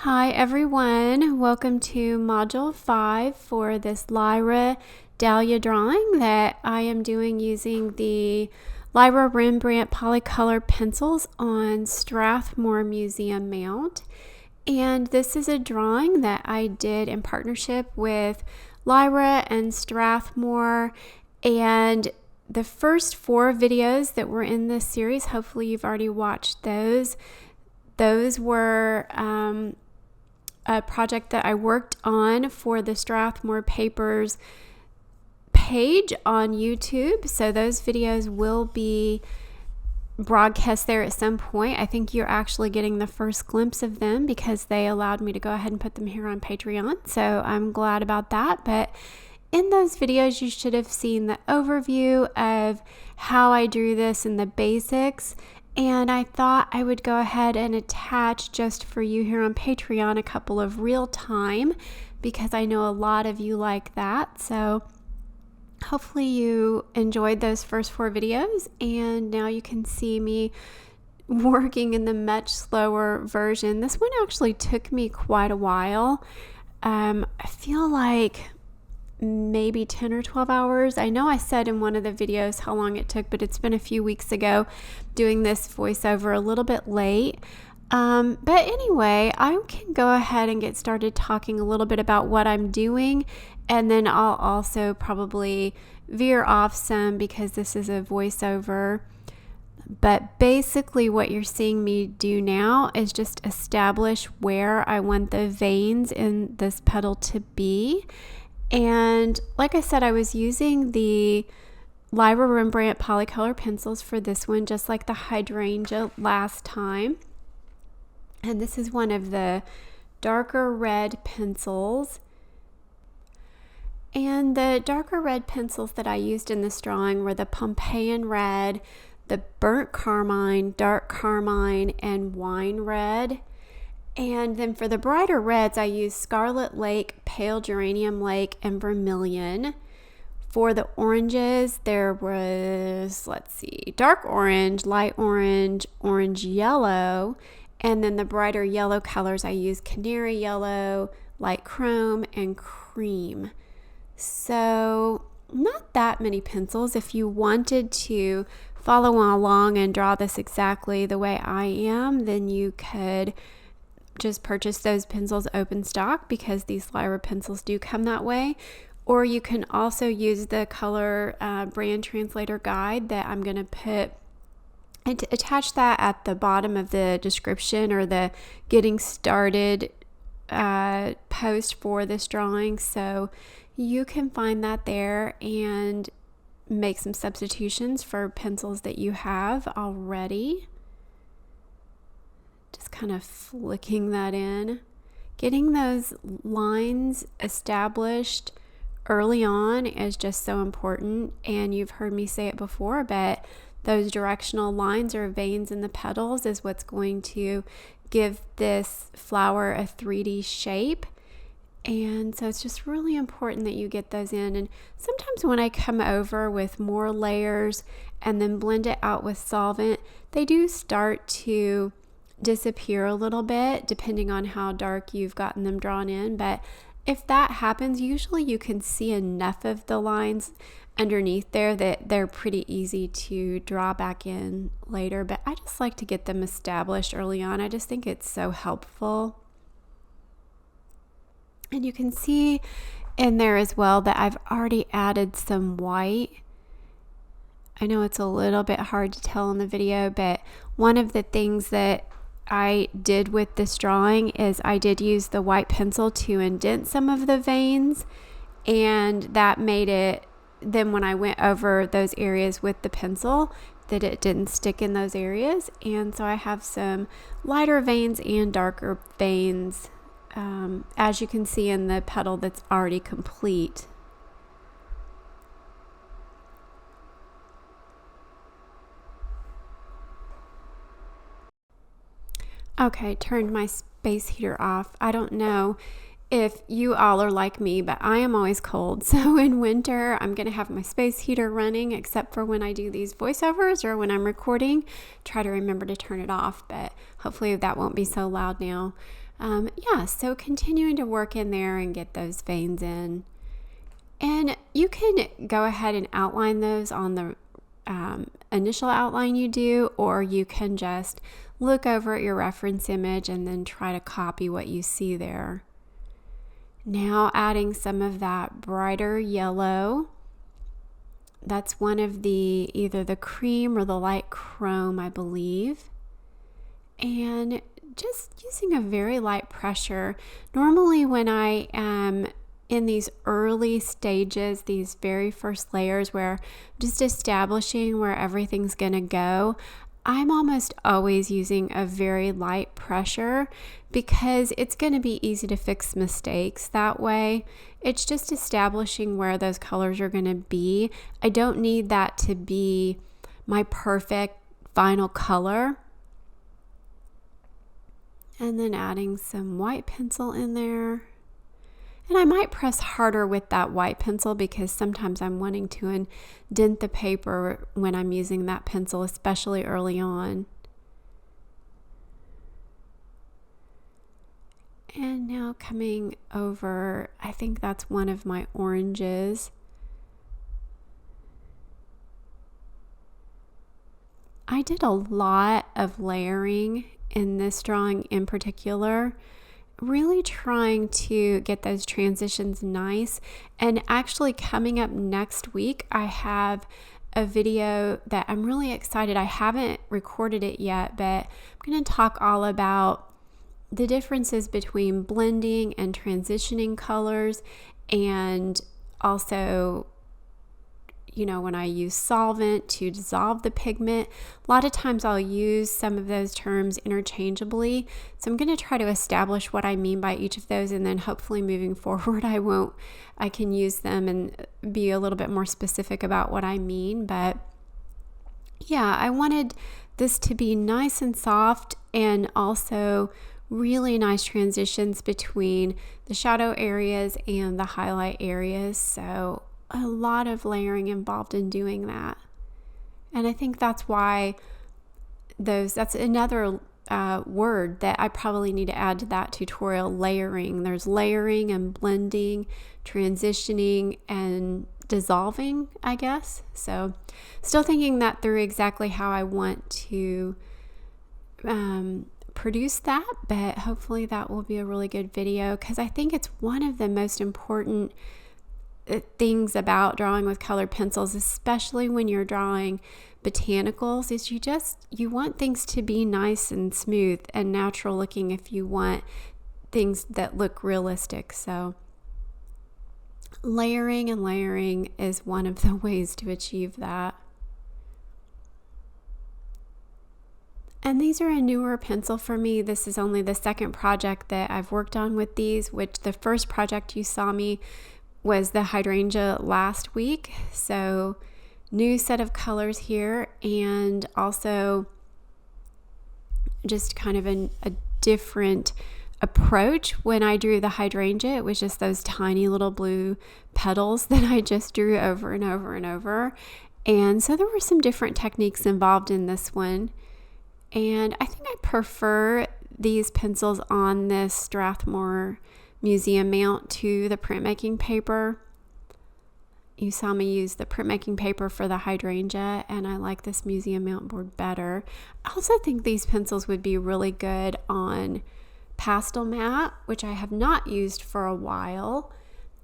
Hi everyone, welcome to Module 5 for this Lyra Dahlia drawing that I am doing using the Lyra Rembrandt Polycolor pencils on Strathmore Museum mount. And this is a drawing that I did in partnership with Lyra and Strathmore, and the first 4 videos that were in this series, hopefully you've already watched those. Those were a project that I worked on for the Strathmore Papers page on YouTube. So those videos will be broadcast there at some point. I think you're actually getting the first glimpse of them because they allowed me to go ahead and put them here on Patreon. So I'm glad about that. But in those videos, you should have seen the overview of how I drew this and the basics. And I thought I would go ahead and attach just for you here on Patreon a couple of real time because I know a lot of you like that. So hopefully you enjoyed those first 4 videos, and now you can see me working in the much slower version. This one actually took me quite a while. I feel like maybe 10 or 12 hours. I know I said in one of the videos how long it took, but it's been a few weeks ago doing this voiceover a little bit late. But anyway, I can go ahead and get started talking a little bit about what I'm doing, and then I'll also probably veer off some because this is a voiceover. But basically what you're seeing me do now is just establish where I want the veins in this petal to be. And like I said, I was using the Lyra Rembrandt Polycolor pencils for this one, just like the hydrangea last time. And this is one of the darker red pencils. And the darker red pencils that I used in this drawing were the Pompeian red, the burnt carmine, dark carmine, and wine red. And then for the brighter reds, I used Scarlet Lake, Pale Geranium Lake, and Vermilion. For the oranges, there was, dark orange, light orange, orange yellow. And then the brighter yellow colors, I used Canary Yellow, Light Chrome, and Cream. So not that many pencils. If you wanted to follow along and draw this exactly the way I am, then you could just purchase those pencils open stock because these Lyra pencils do come that way. Or you can also use the color brand translator guide that I'm going to put and attach that at the bottom of the description or the getting started post for this drawing. So you can find that there and make some substitutions for pencils that you have already. Just kind of flicking that in. Getting those lines established early on is just so important, and you've heard me say it before, but those directional lines or veins in the petals is what's going to give this flower a 3D shape. And so it's just really important that you get those in. And sometimes when I come over with more layers and then blend it out with solvent, they do start to disappear a little bit depending on how dark you've gotten them drawn in. But if that happens, usually you can see enough of the lines underneath there that they're pretty easy to draw back in later. But I just like to get them established early on. I just think it's so helpful. And you can see in there as well that I've already added some white. I know it's a little bit hard to tell in the video, but one of the things that I did with this drawing is I did use the white pencil to indent some of the veins, and that made it, then when I went over those areas with the pencil, that it didn't stick in those areas. And so I have some lighter veins and darker veins, as you can see in the petal that's already complete. Okay, turned my space heater off. I don't know if you all are like me, but I am always cold. So in winter, I'm going to have my space heater running, except for when I do these voiceovers or when I'm recording. Try to remember to turn it off, but hopefully that won't be so loud now. Yeah, so continuing to work in there and get those veins in. And you can go ahead and outline those on the initial outline you do, or you can just look over at your reference image and then try to copy what you see there. Now adding some of that brighter yellow. That's one of the, either the cream or the light chrome, I believe. And just using a very light pressure. Normally when I am in these early stages, these very first layers where I'm just establishing where everything's gonna go, I'm almost always using a very light pressure because it's going to be easy to fix mistakes that way. It's just establishing where those colors are going to be. I don't need that to be my perfect final color. And then adding some white pencil in there. And I might press harder with that white pencil because sometimes I'm wanting to indent the paper when I'm using that pencil, especially early on. And now coming over, I think that's one of my oranges. I did a lot of layering in this drawing in particular, really trying to get those transitions nice. And actually coming up next week, I have a video that I'm really excited. I haven't recorded it yet, but I'm going to talk all about the differences between blending and transitioning colors, and also, you know, when I use solvent to dissolve the pigment. A lot of times I'll use some of those terms interchangeably. So I'm going to try to establish what I mean by each of those, and then hopefully moving forward I can use them and be a little bit more specific about what I mean. But yeah, I wanted this to be nice and soft, and also really nice transitions between the shadow areas and the highlight areas. So a lot of layering involved in doing that. And I think that's why that's another word that I probably need to add to that tutorial, layering. There's layering and blending, transitioning, and dissolving, I guess. So still thinking that through exactly how I want to produce that, but hopefully that will be a really good video, because I think it's one of the most important things about drawing with colored pencils, especially when you're drawing botanicals, is you want things to be nice and smooth and natural looking if you want things that look realistic. So layering and layering is one of the ways to achieve that. And these are a newer pencil for me. This is only the second project that I've worked on with these, which the first project you saw me was the hydrangea last week. So new set of colors here, and also just kind of a different approach. When I drew the hydrangea, it was just those tiny little blue petals that I just drew over and over and over. And so there were some different techniques involved in this one. And I think I prefer these pencils on this Strathmore Museum mount to the printmaking paper. You saw me use the printmaking paper for the hydrangea, and I like this museum mount board better. I also think these pencils would be really good on pastel mat, which I have not used for a while,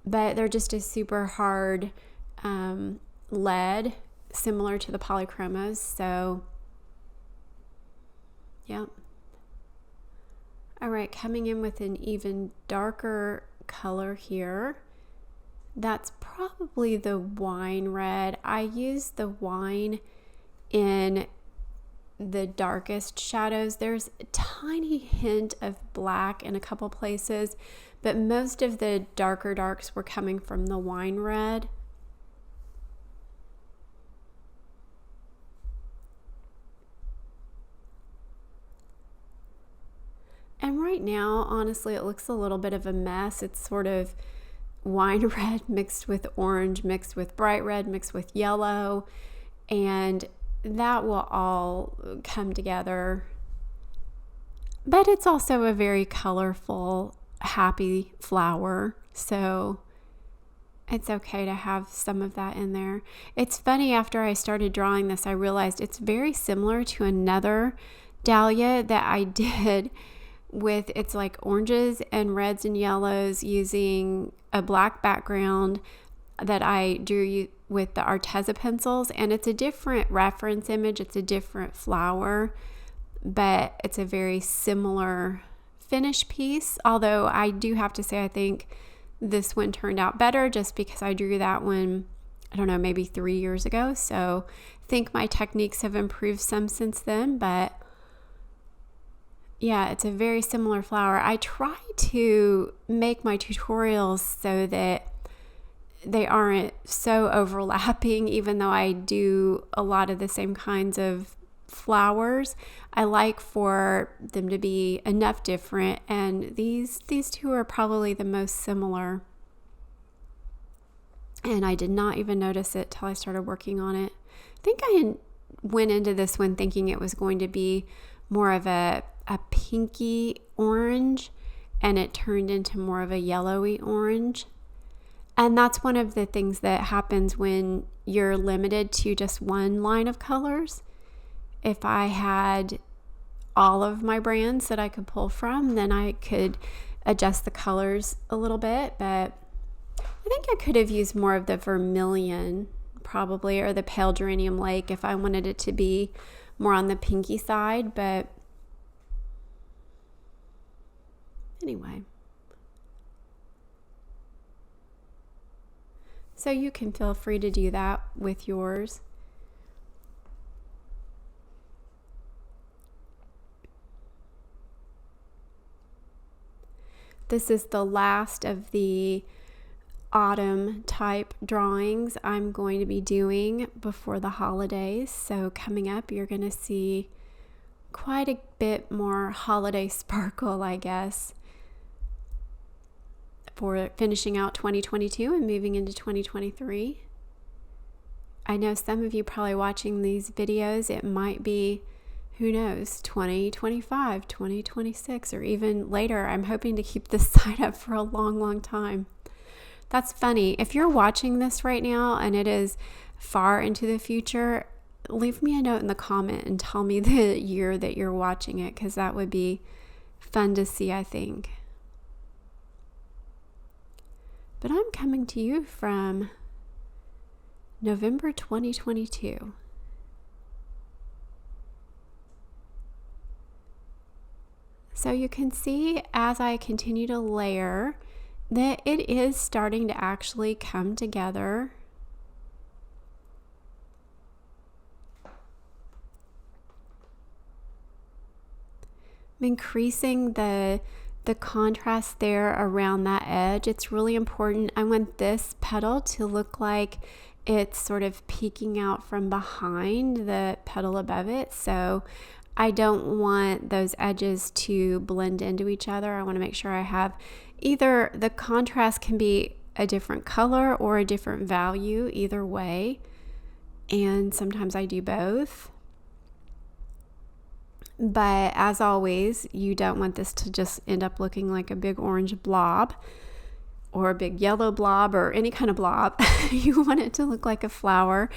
but they're just a super hard lead, similar to the polychromos. So yeah. All right, coming in with an even darker color here. That's probably the wine red. I used the wine in the darkest shadows. There's a tiny hint of black in a couple places, but most of the darker darks were coming from the wine red. And right now, honestly, it looks a little bit of a mess. It's sort of wine red mixed with orange, mixed with bright red, mixed with yellow, and that will all come together. but it's also a very colorful, happy flower. So it's okay to have some of that in there. It's funny, after I started drawing this, I realized it's very similar to another dahlia that I did with, it's like oranges and reds and yellows using a black background that I drew with the Arteza pencils. And it's a different reference image. It's a different flower, but it's a very similar finish piece. Although I do have to say, I think this one turned out better just because I drew that one, I don't know, maybe 3 years ago. So I think my techniques have improved some since then, but yeah, it's a very similar flower. I try to make my tutorials so that they aren't so overlapping, even though I do a lot of the same kinds of flowers. I like for them to be enough different, and these two are probably the most similar. And I did not even notice it till I started working on it. I think I went into this one thinking it was going to be more of a pinky orange, and it turned into more of a yellowy orange. And that's one of the things that happens when you're limited to just one line of colors. If I had all of my brands that I could pull from, then I could adjust the colors a little bit. But I think I could have used more of the vermilion probably, or the pale geranium lake, if I wanted it to be more on the pinky side. But anyway, so you can feel free to do that with yours. This is the last of the autumn type drawings I'm going to be doing before the holidays. So coming up, you're going to see quite a bit more holiday sparkle, I guess, for finishing out 2022 and moving into 2023. I know some of you probably watching these videos, it might be, who knows, 2025, 2026, or even later. I'm hoping to keep this site up for a long, long time. That's funny. If you're watching this right now and it is far into the future, leave me a note in the comment and tell me the year that you're watching it, because that would be fun to see, I think. But I'm coming to you from November 2022. So you can see as I continue to layer that it is starting to actually come together. I'm increasing the contrast there around that edge. It's really important. I want this petal to look like it's sort of peeking out from behind the petal above it. So I don't want those edges to blend into each other. I want to make sure I have either the contrast can be a different color or a different value, either way. And sometimes I do both. But as always, you don't want this to just end up looking like a big orange blob or a big yellow blob or any kind of blob. You want it to look like a flower.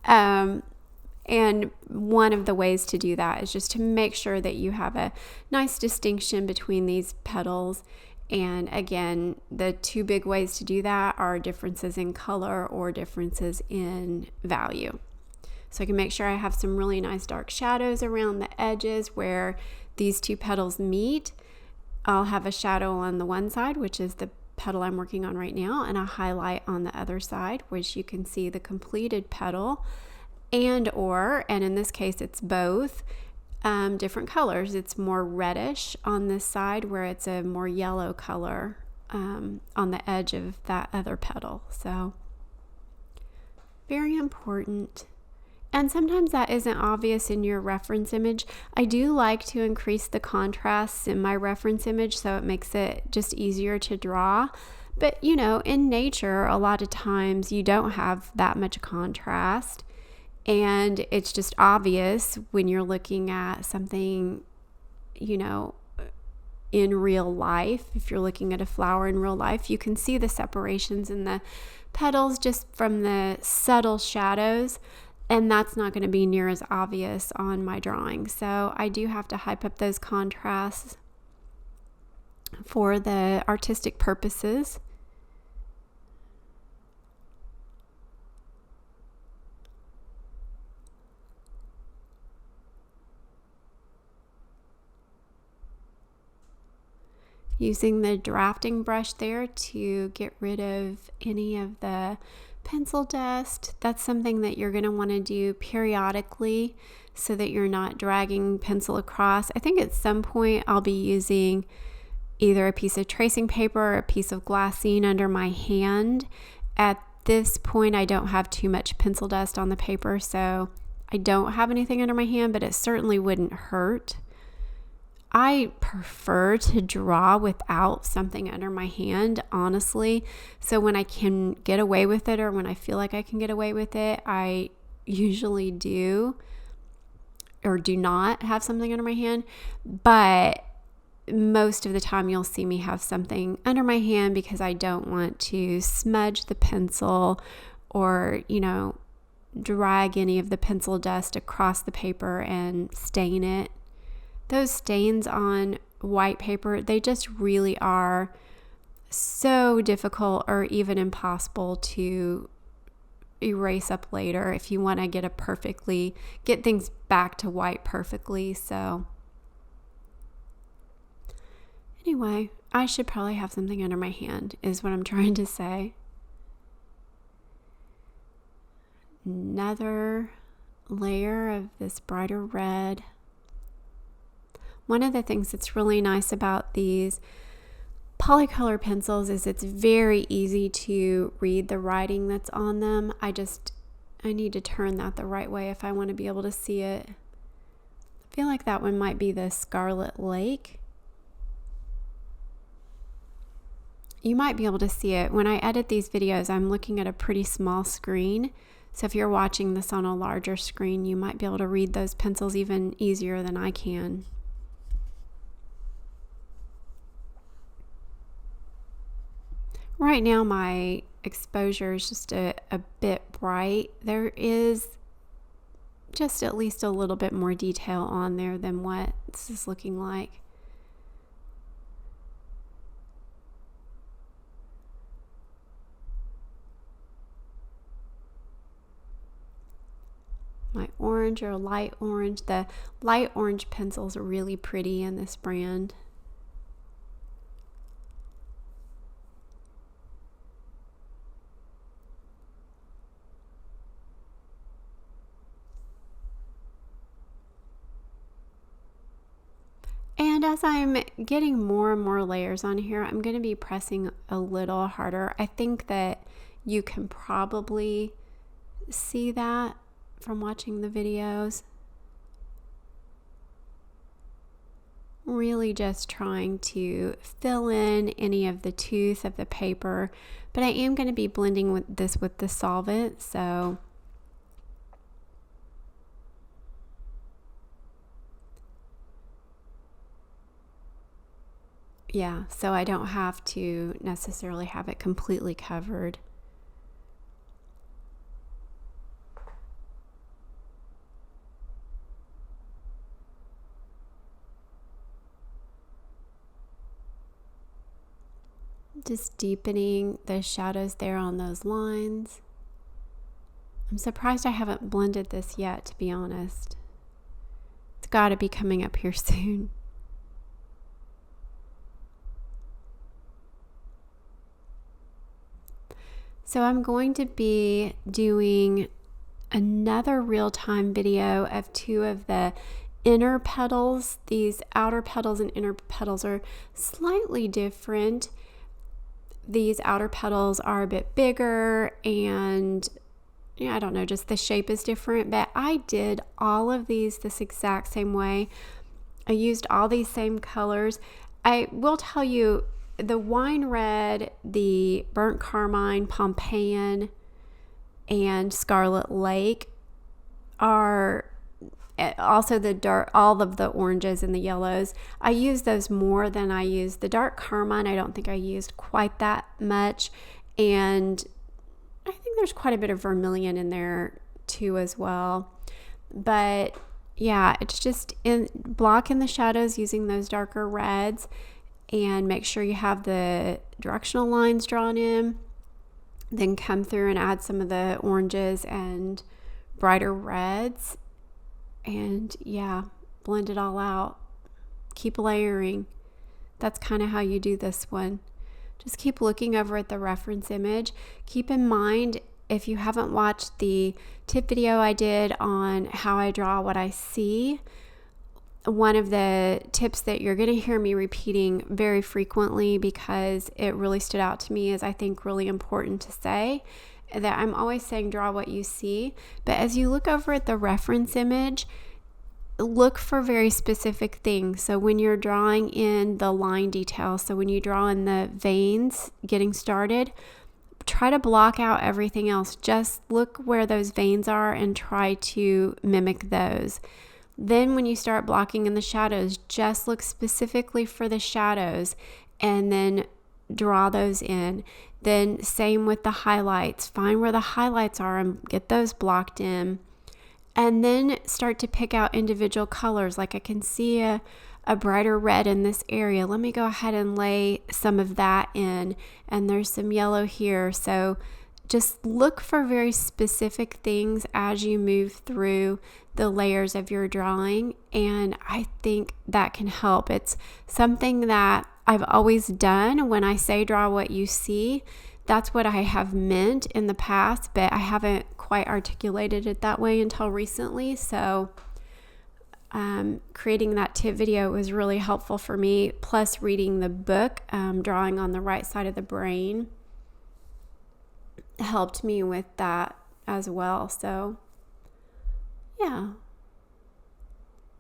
And one of the ways to do that is just to make sure that you have a nice distinction between these petals. And again, the two big ways to do that are differences in color or differences in value. So I can make sure I have some really nice dark shadows around the edges where these two petals meet. I'll have a shadow on the one side, which is the petal I'm working on right now, and a highlight on the other side, which you can see the completed petal. And in this case it's both, different colors. It's more reddish on this side where it's a more yellow color on the edge of that other petal. So very important. And sometimes that isn't obvious in your reference image. I do like to increase the contrasts in my reference image so it makes it just easier to draw. But you know, in nature, a lot of times you don't have that much contrast. And it's just obvious when you're looking at something, you know, in real life. If you're looking at a flower in real life, you can see the separations in the petals just from the subtle shadows, and that's not going to be near as obvious on my drawing. So I do have to hype up those contrasts for the artistic purposes. Using the drafting brush there to get rid of any of the pencil dust. That's something that you're going to want to do periodically so that you're not dragging pencil across. I think at some point I'll be using either a piece of tracing paper or a piece of glassine under my hand. At this point, I don't have too much pencil dust on the paper, so I don't have anything under my hand, but it certainly wouldn't hurt. I prefer to draw without something under my hand, honestly. So when I can get away with it, or when I feel like I can get away with it, I usually do or do not have something under my hand. But most of the time you'll see me have something under my hand because I don't want to smudge the pencil or, drag any of the pencil dust across the paper and stain it. Those stains on white paper, they just really are so difficult or even impossible to erase up later if you want to get things back to white perfectly. So anyway, I should probably have something under my hand is what I'm trying to say. Another layer of this brighter red. One of the things that's really nice about these polycolor pencils is it's very easy to read the writing that's on them. I need to turn that the right way if I want to be able to see it. I feel like that one might be the Scarlet Lake. You might be able to see it. When I edit these videos, I'm looking at a pretty small screen. So if you're watching this on a larger screen, you might be able to read those pencils even easier than I can. Right now my exposure is just a bit bright. There is just at least a little bit more detail on there than what this is looking like. My orange or light orange. The light orange pencils are really pretty in this brand. And as I'm getting more and more layers on here, I'm going to be pressing a little harder. I think that you can probably see that from watching the videos. Really just trying to fill in any of the tooth of the paper, but I am going to be blending with the solvent, so yeah, so I don't have to necessarily have it completely covered. Just deepening the shadows there on those lines. I'm surprised I haven't blended this yet, to be honest. It's got to be coming up here soon. So I'm going to be doing another real-time video of two of the inner petals. These outer petals and inner petals are slightly different. These outer petals are a bit bigger and I don't know, just the shape is different, but I did all of these this exact same way. I used all these same colors. I will tell you, the wine red, the burnt carmine, Pompeian, and Scarlet Lake are Also the dark, all of the oranges and the yellows, I use those more than I use the dark carmine. I don't think I used quite that much, and I think there's quite a bit of vermilion in there too as well. But yeah, it's just block in the shadows using those darker reds, and make sure you have the directional lines drawn in. Then come through and add some of the oranges and brighter reds, and yeah, blend it all out. Keep layering. That's kind of how you do this one. Just keep looking over at the reference image. Keep in mind, if you haven't watched the tip video I did on how I draw what I see, one of the tips that you're going to hear me repeating very frequently, because it really stood out to me, is I think really important to say that I'm always saying draw what you see. But as you look over at the reference image, look for very specific things. So when you're drawing in the line details, so when you draw in the veins getting started, try to block out everything else. Just look where those veins are and try to mimic those. Then when you start blocking in the shadows, just look specifically for the shadows and then draw those in. Then same with the highlights. Find where the highlights are and get those blocked in. And then start to pick out individual colors. Like I can see a brighter red in this area. Let me go ahead and lay some of that in. And there's some yellow here. So just look for very specific things as you move through the layers of your drawing, and I think that can help. It's something that I've always done. When I say draw what you see, that's what I have meant in the past, but I haven't quite articulated it that way until recently. So creating that tip video was really helpful for me, plus reading the book, Drawing on the Right Side of the Brain, helped me with that as well. So yeah,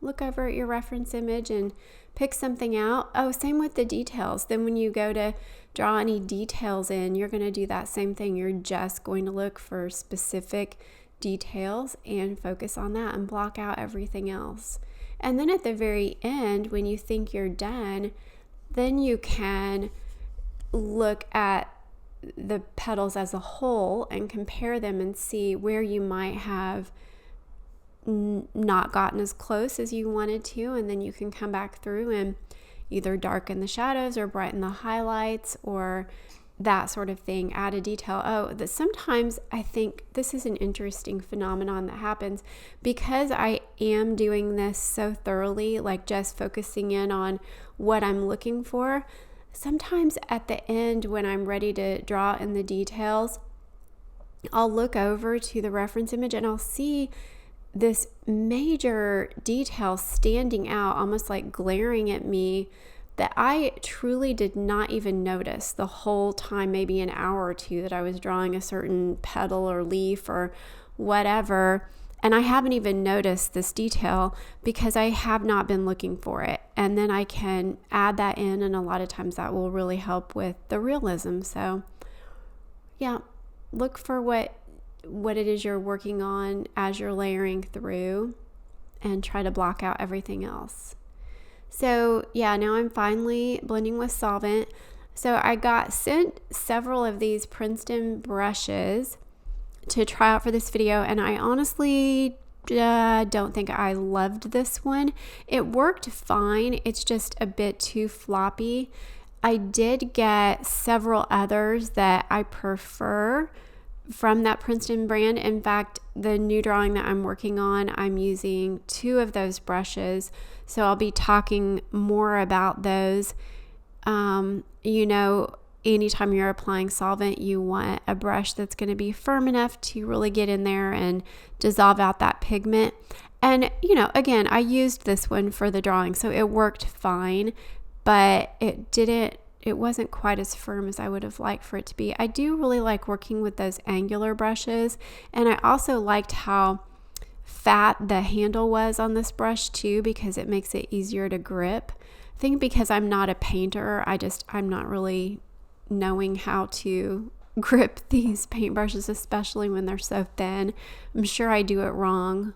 look over at your reference image and pick something out. Oh, same with the details. Then when you go to draw any details in, you're going to do that same thing. You're just going to look for specific details and focus on that and block out everything else. And then at the very end, when you think you're done, then you can look at the petals as a whole and compare them and see where you might have not gotten as close as you wanted to, and then you can come back through and either darken the shadows or brighten the highlights or that sort of thing, add a detail. Oh, that sometimes I think this is an interesting phenomenon that happens because I am doing this so thoroughly, like just focusing in on what I'm looking for. Sometimes at the end, when I'm ready to draw in the details, I'll look over to the reference image and I'll see this major detail standing out, almost like glaring at me, that I truly did not even notice the whole time, maybe an hour or two that I was drawing a certain petal or leaf or whatever. And I haven't even noticed this detail because I have not been looking for it. And then I can add that in, and a lot of times that will really help with the realism. So yeah, look for what it is you're working on as you're layering through and try to block out everything else. So yeah, now I'm finally blending with solvent. So I got sent several of these Princeton brushes to try out for this video, and I honestly don't think I loved this one. It worked fine. It's just a bit too floppy. I did get several others that I prefer from that Princeton brand. In fact, the new drawing that I'm working on, I'm using 2 of those brushes, so I'll be talking more about those. Anytime you're applying solvent, you want a brush that's going to be firm enough to really get in there and dissolve out that pigment. And, again, I used this one for the drawing, so it worked fine, but it wasn't quite as firm as I would have liked for it to be. I do really like working with those angular brushes, and I also liked how fat the handle was on this brush too, because it makes it easier to grip. I think because I'm not a painter, I'm not really knowing how to grip these paintbrushes, especially when they're so thin. I'm sure I do it wrong.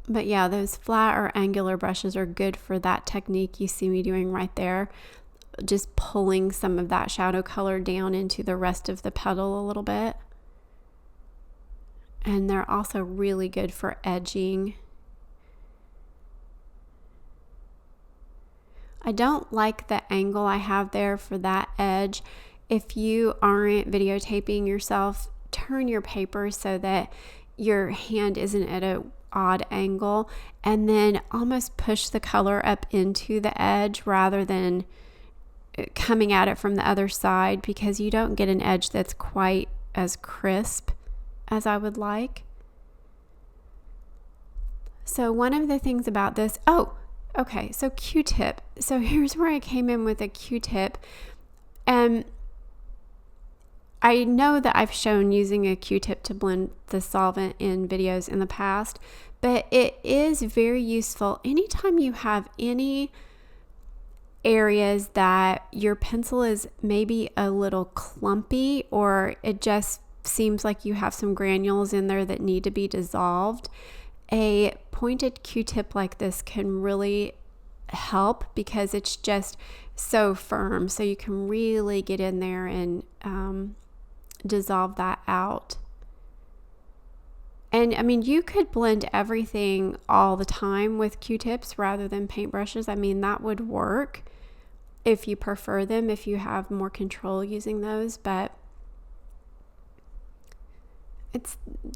But yeah, those flat or angular brushes are good for that technique you see me doing right there. Just pulling some of that shadow color down into the rest of the petal a little bit. And they're also really good for edging. I don't like the angle I have there for that edge. If you aren't videotaping yourself, turn your paper so that your hand isn't at an odd angle, and then almost push the color up into the edge rather than coming at it from the other side, because you don't get an edge that's quite as crisp as I would like. So one of the things about this, okay, so Q-tip. So here's where I came in with a Q-tip. And I know that I've shown using a Q-tip to blend the solvent in videos in the past, but it is very useful anytime you have any areas that your pencil is maybe a little clumpy, or it just seems like you have some granules in there that need to be dissolved. A pointed Q-tip like this can really help because it's just so firm, so you can really get in there and dissolve that out. And I mean, you could blend everything all the time with Q-tips rather than paintbrushes. I mean, that would work if you prefer them, if you have more control using those, but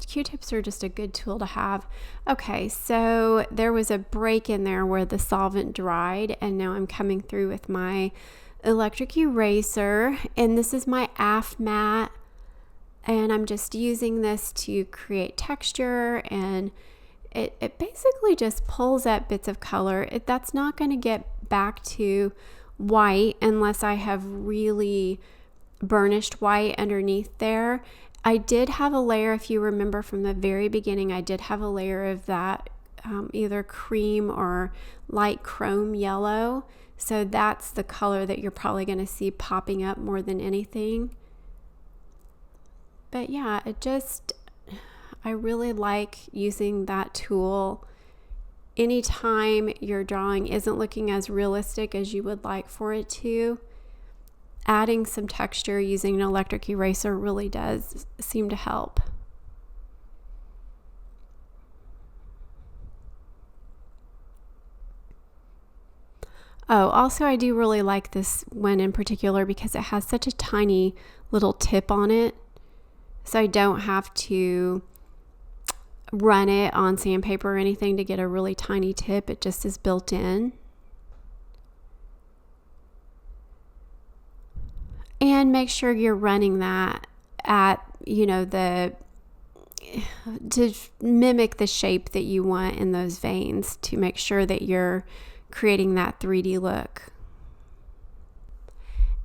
Q-tips are just a good tool to have. Okay, so there was a break in there where the solvent dried, and now I'm coming through with my electric eraser, and this is my AF mat, and I'm just using this to create texture, and it basically just pulls up bits of color. That's not going to get back to white unless I have really burnished white underneath there. I did have a layer, if you remember from the very beginning, I did have a layer of that either cream or light chrome yellow. So that's the color that you're probably going to see popping up more than anything. But yeah, I really like using that tool anytime your drawing isn't looking as realistic as you would like for it to. Adding some texture using an electric eraser really does seem to help. Oh, also I do really like this one in particular because it has such a tiny little tip on it. So I don't have to run it on sandpaper or anything to get a really tiny tip. It just is built in. And make sure you're running that at, to mimic the shape that you want in those veins, to make sure that you're creating that 3D look.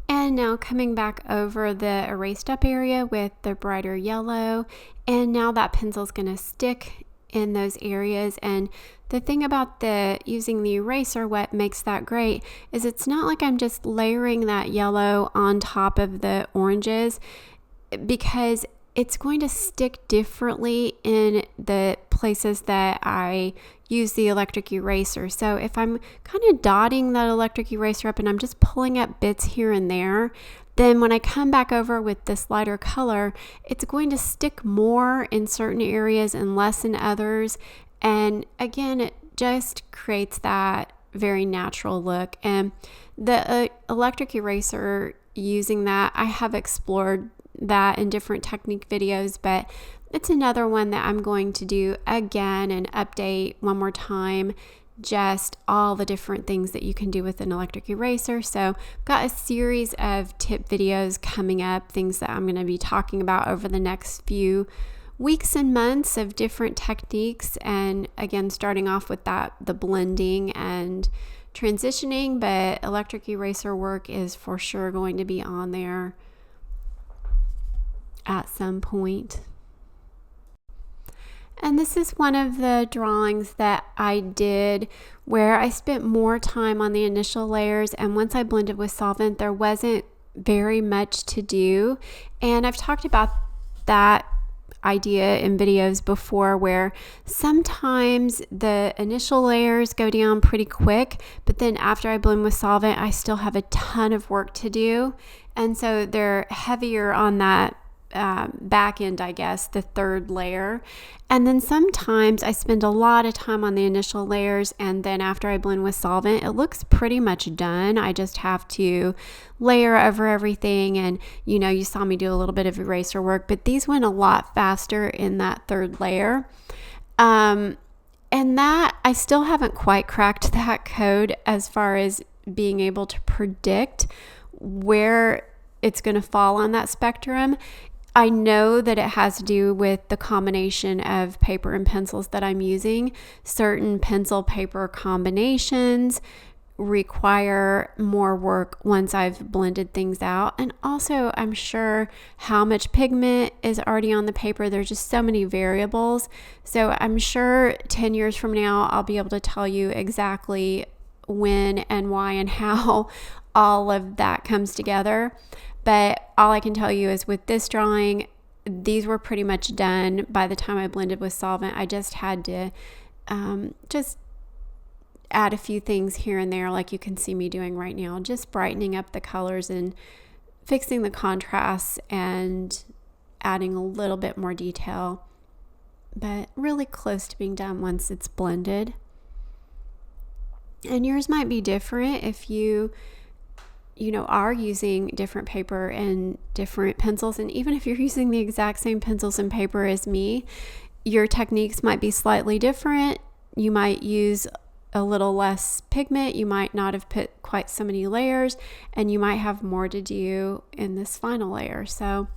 And now coming back over the erased up area with the brighter yellow, and now that pencil's going to stick in those areas. And the thing about using the eraser, what makes that great is it's not like I'm just layering that yellow on top of the oranges, because it's going to stick differently in the places that I use the electric eraser. So if I'm kind of dotting that electric eraser up and I'm just pulling up bits here and there, then when I come back over with this lighter color, it's going to stick more in certain areas and less in others. And again, it just creates that very natural look. And the electric eraser, using that, I have explored that in different technique videos, but it's another one that I'm going to do again and update one more time, just all the different things that you can do with an electric eraser. So I've got a series of tip videos coming up, things that I'm going to be talking about over the next few weeks and months of different techniques, and again starting off with the blending and transitioning, but electric eraser work is for sure going to be on there at some point. And this is one of the drawings that I did where I spent more time on the initial layers, and once I blended with solvent there wasn't very much to do, and I've talked about that idea in videos before where sometimes the initial layers go down pretty quick, but then after I blend with solvent, I still have a ton of work to do. And so they're heavier on that back end, I guess, the third layer. And then sometimes I spend a lot of time on the initial layers, and then after I blend with solvent, it looks pretty much done. I just have to layer over everything, and you saw me do a little bit of eraser work, but these went a lot faster in that third layer. And that I still haven't quite cracked that code as far as being able to predict where it's going to fall on that spectrum. I know that it has to do with the combination of paper and pencils that I'm using. Certain pencil paper combinations require more work once I've blended things out. And also, I'm sure how much pigment is already on the paper. There's just so many variables. So I'm sure 10 years from now, I'll be able to tell you exactly when and why and how all of that comes together. But all I can tell you is with this drawing, these were pretty much done by the time I blended with solvent. I just had to just add a few things here and there, like you can see me doing right now, just brightening up the colors and fixing the contrasts and adding a little bit more detail, but really close to being done once it's blended. And yours might be different if you are using different paper and different pencils. And even if you're using the exact same pencils and paper as me, your techniques might be slightly different. You might use a little less pigment. You might not have put quite so many layers, and you might have more to do in this final layer. So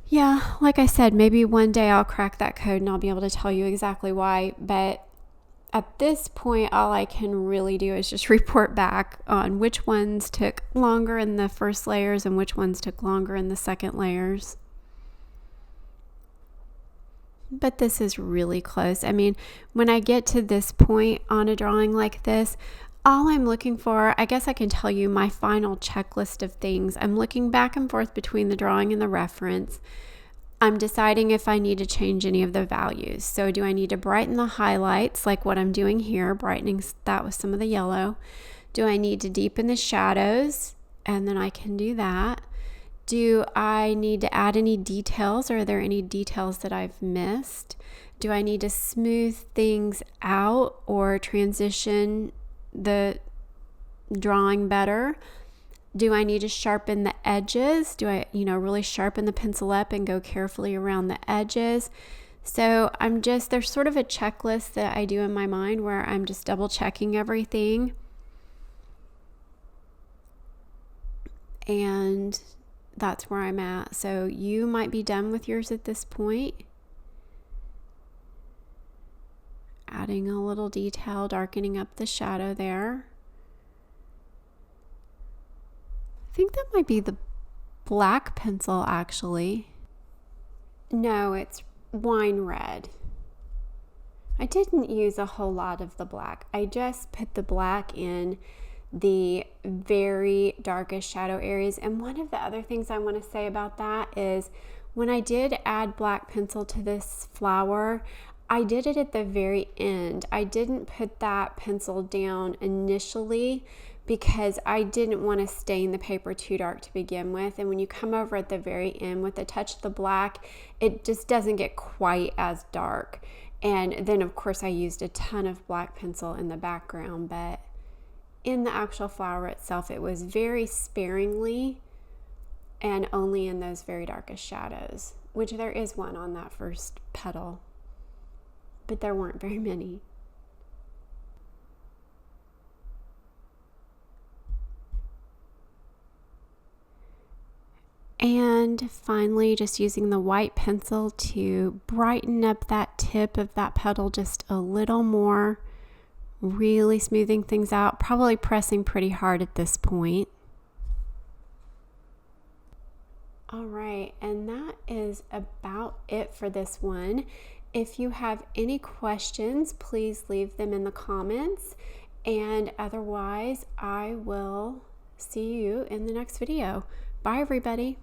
yeah, like I said, maybe one day I'll crack that code and I'll be able to tell you exactly why. But at this point, all I can really do is just report back on which ones took longer in the first layers and which ones took longer in the second layers. But this is really close. I mean, when I get to this point on a drawing like this, all I'm looking for, I guess I can tell you my final checklist of things. I'm looking back and forth between the drawing and the reference. I'm deciding if I need to change any of the values. So do I need to brighten the highlights like what I'm doing here, brightening that with some of the yellow? Do I need to deepen the shadows? And then I can do that. Do I need to add any details? Or are there any details that I've missed? Do I need to smooth things out or transition the drawing better? Do I need to sharpen the edges? Do I, really sharpen the pencil up and go carefully around the edges? So there's sort of a checklist that I do in my mind where I'm just double checking everything. And that's where I'm at. So you might be done with yours at this point. Adding a little detail, darkening up the shadow there. I think that might be the black pencil, actually. No, it's wine red. I didn't use a whole lot of the black. I just put the black in the very darkest shadow areas. And one of the other things I want to say about that is when I did add black pencil to this flower, I did it at the very end. I didn't put that pencil down initially because I didn't want to stain the paper too dark to begin with. And when you come over at the very end with a touch of the black, it just doesn't get quite as dark. And then of course I used a ton of black pencil in the background, but in the actual flower itself, it was very sparingly and only in those very darkest shadows, which there is one on that first petal, but there weren't very many. And finally, just using the white pencil to brighten up that tip of that petal just a little more, really smoothing things out, probably pressing pretty hard at this point. All right, and that is about it for this one. If you have any questions, please leave them in the comments, and otherwise I will see you in the next video. Bye everybody.